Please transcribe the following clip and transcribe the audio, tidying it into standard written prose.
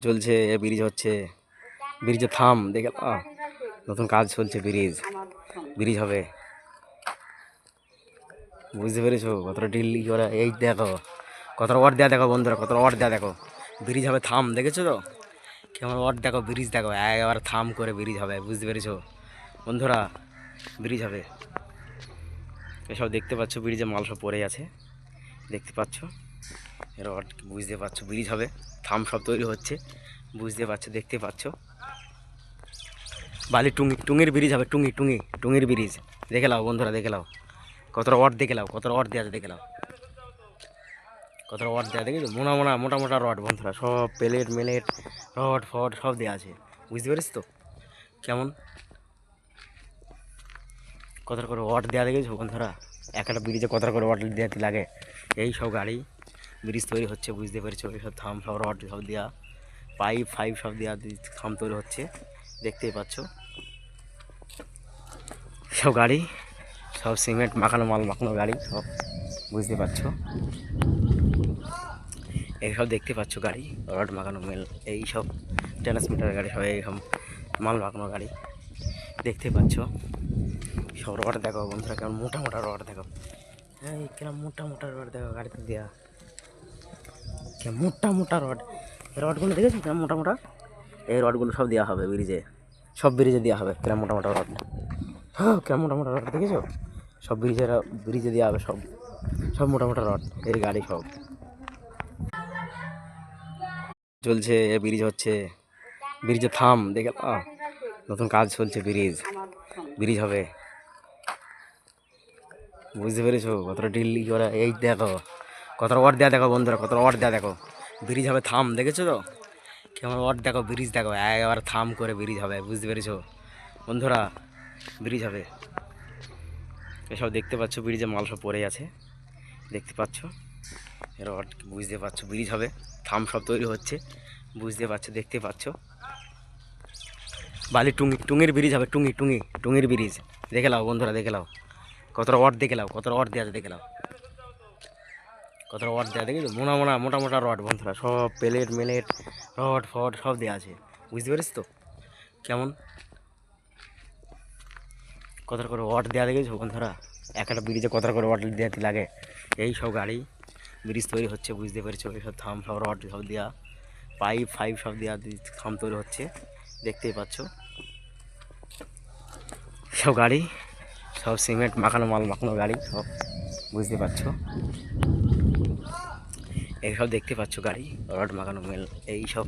চলছে ব্রিজ হচ্ছে, ব্রিজে থাম দেখে নতুন কাজ চলছে, ব্রিজ ব্রিজ হবে, বুঝতে পেরেছো? কতটা ডিল্লি করে, এই দেখো কতটা ওয়াট দেওয়া, দেখো বন্ধুরা কতটা ওয়াট দেওয়া, দেখো ব্রিজ হবে থাম, দেখেছো তো কেমন ওয়াট, দেখো ব্রিজ দেখো একবার থাম করে ব্রিজ হবে, বুঝতে পেরেছো বন্ধুরা? ব্রিজ হবে, এসব দেখতে পাচ্ছ ব্রিজে মাল সব পড়ে আছে, দেখতে পাচ্ছ রড, বুঝতে পারছো ব্রিজ হবে থাম সব তৈরি হচ্ছে, বুঝতে পারছো, দেখতে পাচ্ছ বালি টুঙি, টুঙির ব্রিজ হবে, টুঙি টুঙি টুঙির ব্রিজ, দেখে নাও বন্ধুরা, দেখে নাও কতটা ওয়াট, দেখে নাও কতটা ওয়াট দেওয়া আছে, দেখে নাও কতটা ওয়াট দেওয়া, দেখেছো? মোটা মোটা রড বন্ধুরা, সব প্লেট মেলেট রড ফড সব দেওয়া আছে, বুঝতে পেরেছ তো কেমন কতটা করে ওয়াট দেওয়া, দেখেছো বন্ধুরা? একটা ব্রিজে কতটা করে ওয়াট দেওয়াতে লাগে, এই সব গাড়ি ব্রিজ তৈরি হচ্ছে, বুঝতে পেরেছো? এইসব থাম সব রড সব দেওয়া, পাইপ ফাইপ সব দেওয়া, থাম তৈরি হচ্ছে, দেখতেই পাচ্ছ সব গাড়ি, সব সিমেন্ট মাখানো, মাল মাখানো গাড়ি সব, বুঝতে পারছো? এইসব দেখতে পাচ্ছ গাড়ি রড মাখানো মেল, এই সব ট্রান্সমিটার গাড়ি সব, এইসব মাল মাখানো গাড়ি, দেখতে পাচ্ছ সব রড দেখো বন্ধুরা, কেমন মোটা মোটা রড দেখো, এই কেমন মোটা মোটা রড দেখো গাড়িতে দেওয়া, কেমন মোটা মোটা রড, রডগুলো দেখেছো কেমন মোটা মোটা, এই রডগুলো সব দেওয়া হবে ব্রিজে, সব ব্রিজে দেওয়া হবে, কেমন মোটা মোটা রড, হ্যাঁ কেমন মোটা মোটা রড দেখেছো? সব ব্রিজে দেওয়া হবে, সব সব মোটা মোটা রড, এই গাড়ি সব চলছে, ব্রিজ হচ্ছে, ব্রিজে থাম দেখে নতুন কাজ চলছে, ব্রিজ ব্রিজ হবে, বুঝতে পেরেছো? কতটা ডিল্লি করে, এই দেখো কতটা ওয়াট দেওয়া, দেখো বন্ধুরা কতটা ওয়াট দেওয়া, দেখো ব্রিজ হবে থাম, দেখেছো তো কেমন ওয়াট, দেখো ব্রিজ দেখো একবার থাম করে ব্রিজ হবে, বুঝতে পেরেছো বন্ধুরা? ব্রিজ হবে, এসব দেখতে পাচ্ছ ব্রিজে মাল সব পড়ে আছে, দেখতে পাচ্ছ রড, বুঝতে পারছো ব্রিজ হবে থাম সব তৈরি হচ্ছে, বুঝতে পারছো, দেখতে পাচ্ছ বালি টুঙি, টুঙির ব্রিজ হবে, টুঙি টুঙি টুঙির ব্রিজ, দেখে নাও বন্ধুরা, দেখে নাও কতটা ওয়াট, দেখে নাও কতটা ওয়াট দেওয়া আছে, দেখে নাও কতটা ওয়াট দেওয়া, দেখেছো? মোটা মোটা রড বন্ধুরা, সব প্লেট মেলেট রড ফড সব দেওয়া আছে, বুঝতে পেরেছ তো কেমন কতটা করে ওয়াট দেওয়া, দেখেছো বন্ধুরা? একটা ব্রিজে কতটা করে ওয়াট দেওয়াতে লাগে, এই সব গাড়ি ব্রিজ তৈরি হচ্ছে, বুঝতে পেরেছো? এইসব থাম সব রড সব দেওয়া, পাইপ ফাইপ সব দেওয়া, থাম তৈরি হচ্ছে, দেখতেই পাচ্ছ সব গাড়ি, সব সিমেন্ট মাখানো, মাল মাখানো গাড়ি সব, বুঝতে পারছো? এইসব দেখতে পাচ্ছ গাড়ি রড মাখানো মেল, এই সব